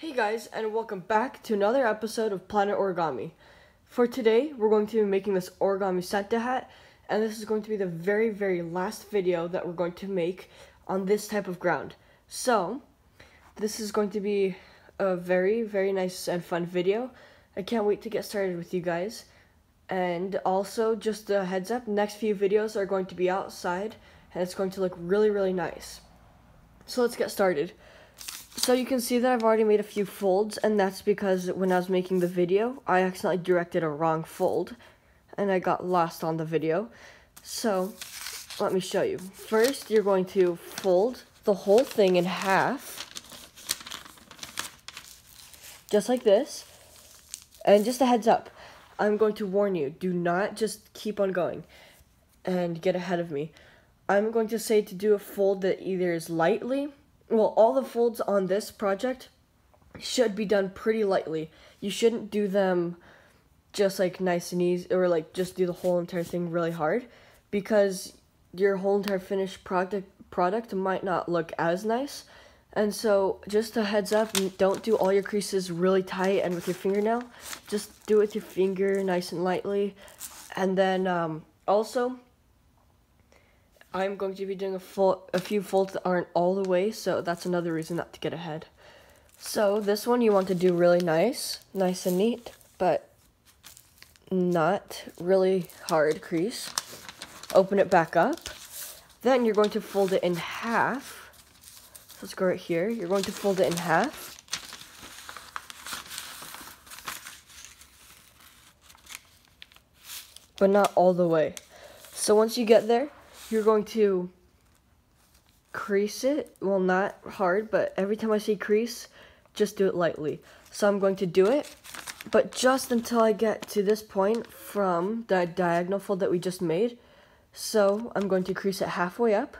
Hey guys, and welcome back to another episode of Planet Origami. For today, we're going to be making this origami Santa hat, and this is going to be the very last video that we're going to make on this type of ground. So, this is going to be a very nice and fun video. I can't wait to get started with you guys. And also, just a heads up, next few videos are going to be outside, and it's going to look really nice. So let's get started. So you can see that I've already made a few folds, and that's because when I was making the video, I accidentally directed a wrong fold, and I got lost on the video. So, let me show you. First, you're going to fold the whole thing in half, just like this. And just a heads up, I'm going to warn you, do not just keep on going and get ahead of me. I'm going to say to do a fold that either is lightly, well, all the folds on this project should be done pretty lightly. You shouldn't do them just like nice and easy, or like just do the whole entire thing really hard, because your whole entire finished product might not look as nice. And so just a heads up, don't do all your creases really tight and with your fingernail. Just do it with your finger nice and lightly. And then also, I'm going to be doing a few folds that aren't all the way, so that's another reason not to get ahead. So this one you want to do really nice and neat, but not really hard crease. Open it back up. Then you're going to fold it in half. So let's go right here. You're going to fold it in half. But not all the way. So once you get there, you're going to crease it. Well, not hard, but every time I say crease, just do it lightly. So I'm going to do it, but just until I get to this point from the diagonal fold that we just made. So I'm going to crease it halfway up,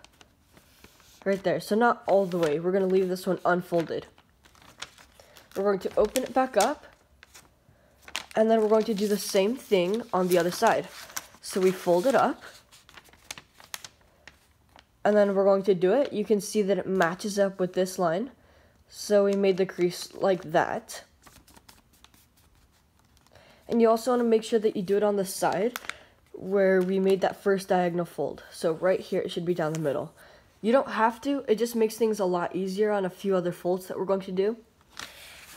right there. So not all the way. We're going to leave this one unfolded. We're going to open it back up, and then we're going to do the same thing on the other side. So we fold it up, and then we're going to do it. You can see that it matches up with this line. So we made the crease like that. And you also want to make sure that you do it on the side where we made that first diagonal fold. So right here, it should be down the middle. You don't have to, it just makes things a lot easier on a few other folds that we're going to do.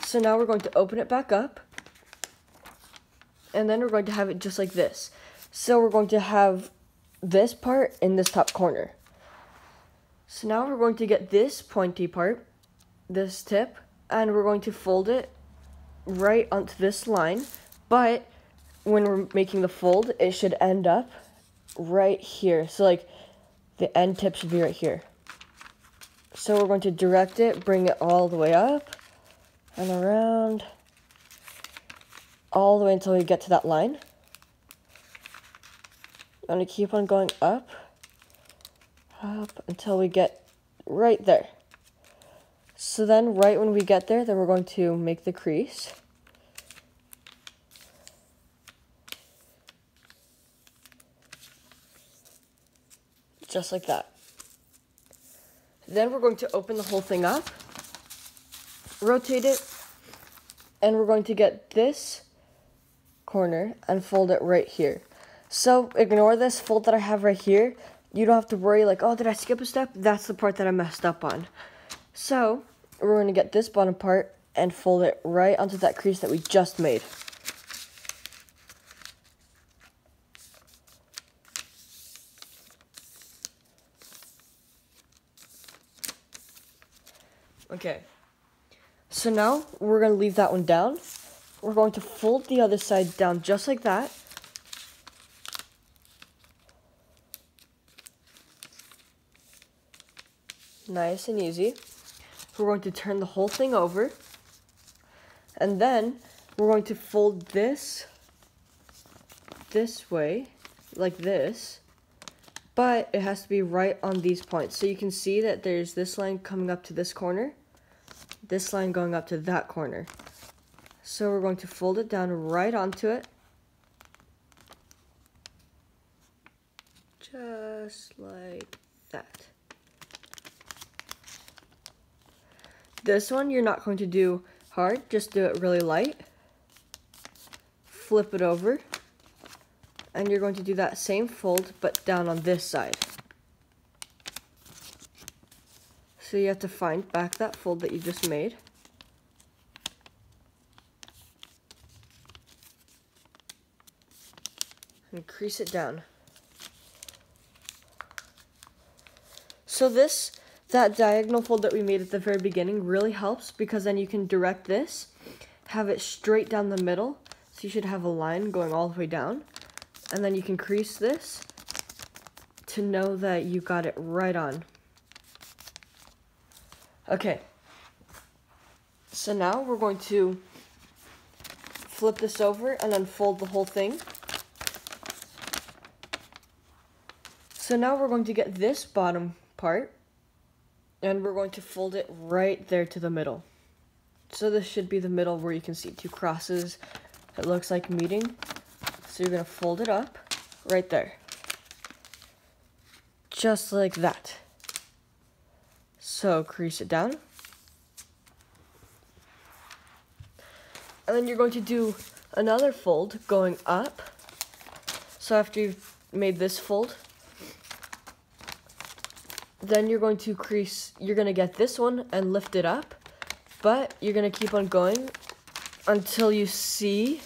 So now we're going to open it back up. And then we're going to have it just like this. So we're going to have this part in this top corner. So now we're going to get this pointy part, this tip, and we're going to fold it right onto this line. But when we're making the fold, it should end up right here. So like the end tip should be right here. So we're going to direct it, bring it all the way up and around, all the way until we get to that line. I'm going to keep on going up until we get right there. So then right when we get there, then we're going to make the crease. Just like that. Then we're going to open the whole thing up, rotate it, and we're going to get this corner and fold it right here. So ignore this fold that I have right here. You don't have to worry like, oh, did I skip a step? That's the part that I messed up on. So we're going to get this bottom part and fold it right onto that crease that we just made. Okay, so now we're going to leave that one down. We're going to fold the other side down just like that. Nice and easy. We're going to turn the whole thing over. And then we're going to fold this way, like this. But it has to be right on these points. So you can see that there's this line coming up to this corner, this line going up to that corner. So we're going to fold it down right onto it. Just like that. This one you're not going to do hard, just do it really light. Flip it over. And you're going to do that same fold, but down on this side. So you have to find back that fold that you just made. And crease it down. So that diagonal fold that we made at the very beginning really helps, because then you can direct this, have it straight down the middle. So you should have a line going all the way down. And then you can crease this to know that you got it right on. Okay. So now we're going to flip this over and unfold the whole thing. So now we're going to get this bottom part and we're going to fold it right there to the middle. So this should be the middle where you can see two crosses. It looks like meeting. So you're going to fold it up right there. Just like that. So crease it down. And then you're going to do another fold going up. So after you've made this fold, then you're going to crease, you're going to get this one and lift it up, but you're going to keep on going until you see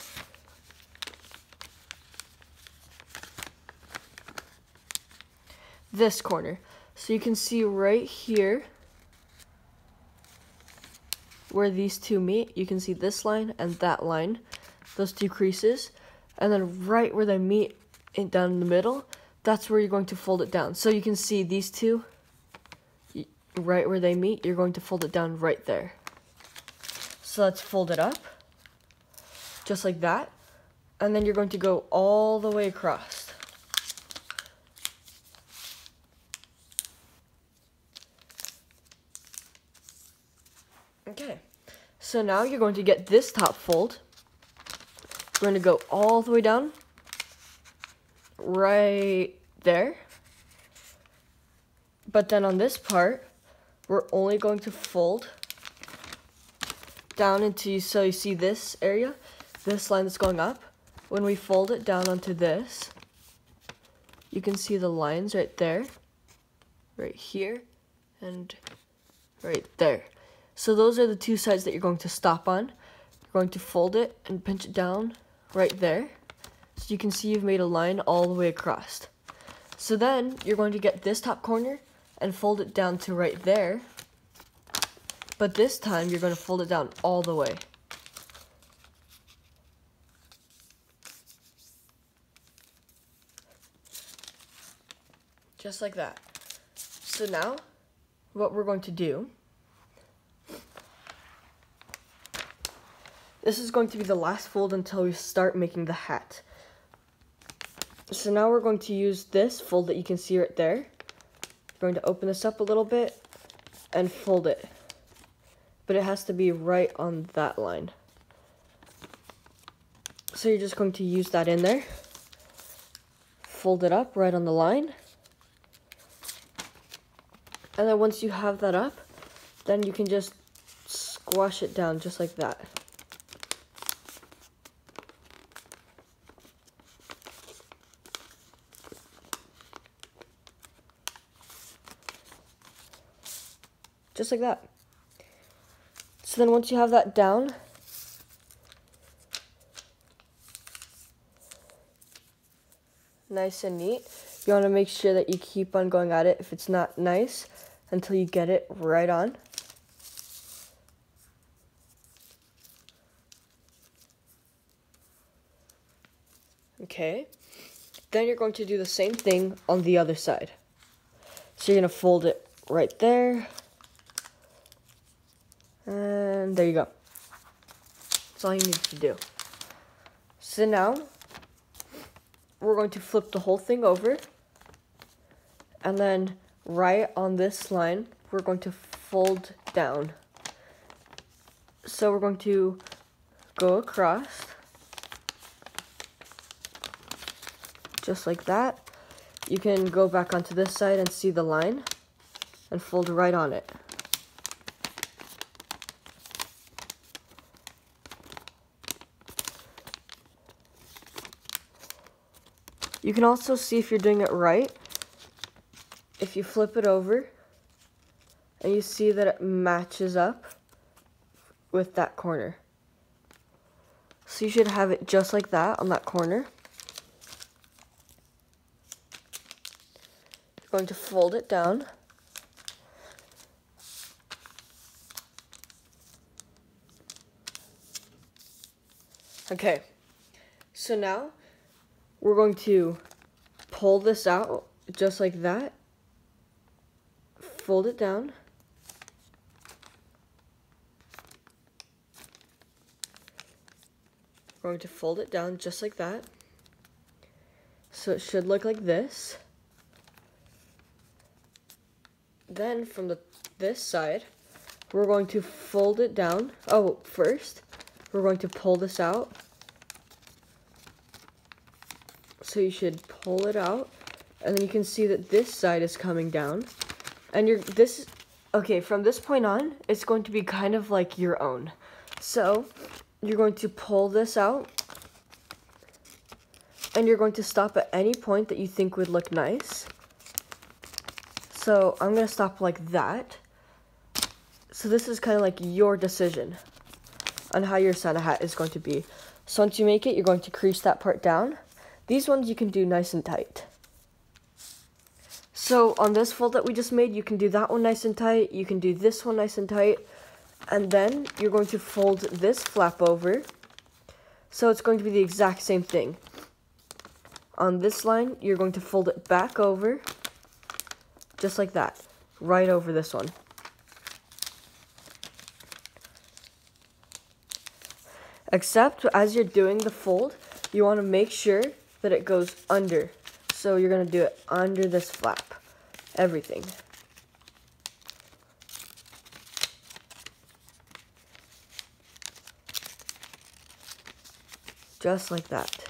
this corner. So you can see right here where these two meet, you can see this line and that line, those two creases, and then right where they meet down in the middle, that's where you're going to fold it down. So you can see these two, right where they meet, you're going to fold it down right there. So let's fold it up, just like that, and then you're going to go all the way across. Okay, so now you're going to get this top fold. We're going to go all the way down, right there. But then on this part, we're only going to fold down into, so you see this area, this line that's going up. When we fold it down onto this, you can see the lines right there, right here, and right there. So those are the two sides that you're going to stop on. You're going to fold it and pinch it down right there. So you can see you've made a line all the way across. So then you're going to get this top corner and fold it down to right there. But this time you're going to fold it down all the way. Just like that. So now what we're going to do, this is going to be the last fold until we start making the hat. So now we're going to use this fold that you can see right there. We're going to open this up a little bit and fold it. But it has to be right on that line. So you're just going to use that in there. Fold it up right on the line. And then once you have that up, then you can just squash it down just like that. Just like that. So then once you have that down, nice and neat, you want to make sure that you keep on going at it if it's not nice until you get it right on. Okay, then you're going to do the same thing on the other side. So you're going to fold it right there. And there you go. That's all you need to do. So now, we're going to flip the whole thing over. And then right on this line, we're going to fold down. So we're going to go across. Just like that. You can go back onto this side and see the line. And fold right on it. You can also see if you're doing it right if you flip it over and you see that it matches up with that corner. So you should have it just like that on that corner. You're going to fold it down. Okay, so now we're going to pull this out just like that. Fold it down. We're going to fold it down just like that. So it should look like this. Then from this side, we're going to fold it down. Oh, first, we're going to pull this out. So you should pull it out, and then you can see that this side is coming down. And okay, from this point on, it's going to be kind of like your own. So you're going to pull this out, and you're going to stop at any point that you think would look nice. So I'm going to stop like that. So this is kind of like your decision on how your Santa hat is going to be. So once you make it, you're going to crease that part down. These ones you can do nice and tight. So on this fold that we just made, you can do that one nice and tight. You can do this one nice and tight. And then you're going to fold this flap over. So it's going to be the exact same thing. On this line, you're going to fold it back over. Just like that. Right over this one. Except as you're doing the fold, you want to make sure that it goes under. So you're going to do it under this flap. Everything. Just like that.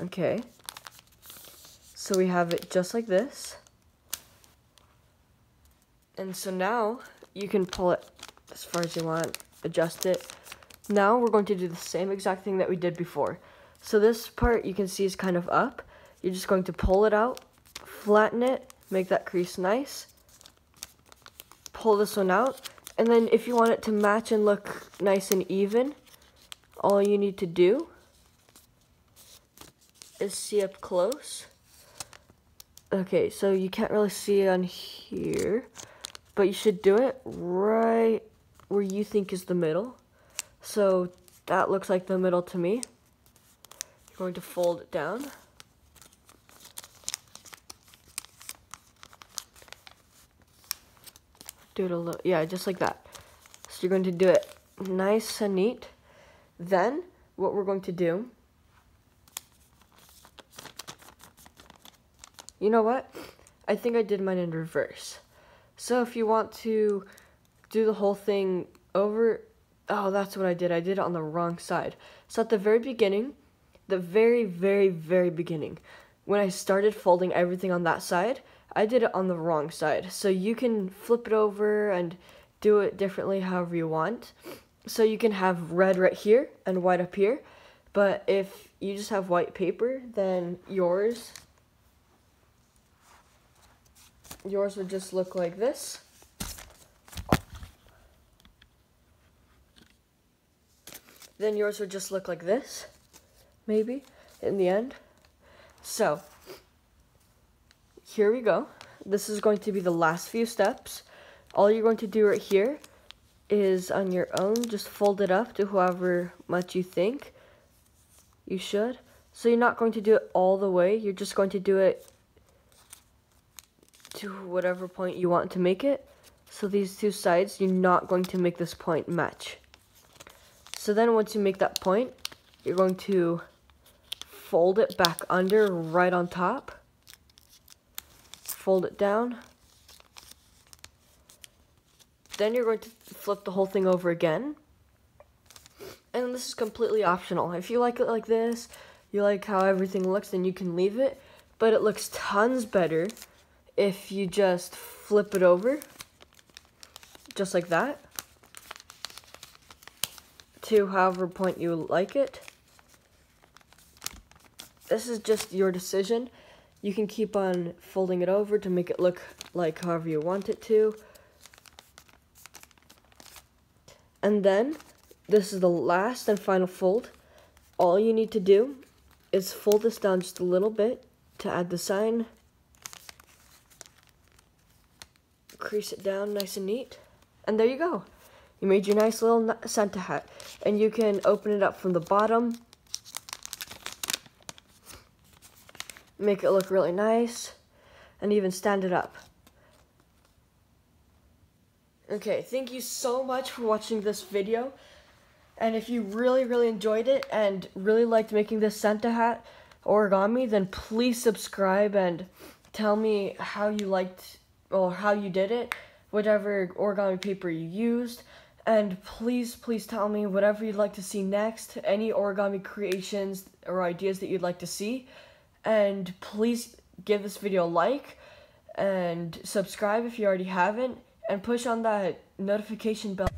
Okay. So we have it just like this. And so now you can pull it as far as you want, adjust it. Now we're going to do the same exact thing that we did before. So this part you can see is kind of up. You're just going to pull it out, flatten it, make that crease nice. Pull this one out. And then if you want it to match and look nice and even, all you need to do is see up close. Okay, so you can't really see it on here, but you should do it right where you think is the middle. So that looks like the middle to me. You're going to fold it down. Do it a little, yeah, just like that. So you're going to do it nice and neat. Then what we're going to do, you know what? I think I did mine in reverse. So if you want to do the whole thing over, oh, that's what I did. I did it on the wrong side. So at the very beginning, the very, very, very beginning, when I started folding everything on that side, I did it on the wrong side. So you can flip it over and do it differently however you want. So you can have red right here and white up here. But if you just have white paper, then yours would just look like this. Then yours would just look like this, maybe, in the end. So, here we go. This is going to be the last few steps. All you're going to do right here is on your own, just fold it up to however much you think you should. So you're not going to do it all the way, you're just going to do it to whatever point you want to make it. So these two sides, you're not going to make this point match. So then once you make that point, you're going to fold it back under right on top. Fold it down. Then you're going to flip the whole thing over again. And this is completely optional. If you like it like this, you like how everything looks, then you can leave it. But it looks tons better if you just flip it over, just like that, to however point you like it. This is just your decision. You can keep on folding it over to make it look like however you want it to. And then, this is the last and final fold. All you need to do is fold this down just a little bit to add the sign. Crease it down nice and neat. And there you go. You made your nice little Santa hat. And you can open it up from the bottom. Make it look really nice. And even stand it up. Okay, thank you so much for watching this video. And if you really enjoyed it and really liked making this Santa hat origami, then please subscribe and tell me how you liked or how you did it, whatever origami paper you used. And please tell me whatever you'd like to see next, any origami creations or ideas that you'd like to see. And please give this video a like and subscribe if you already haven't. And push on that notification bell.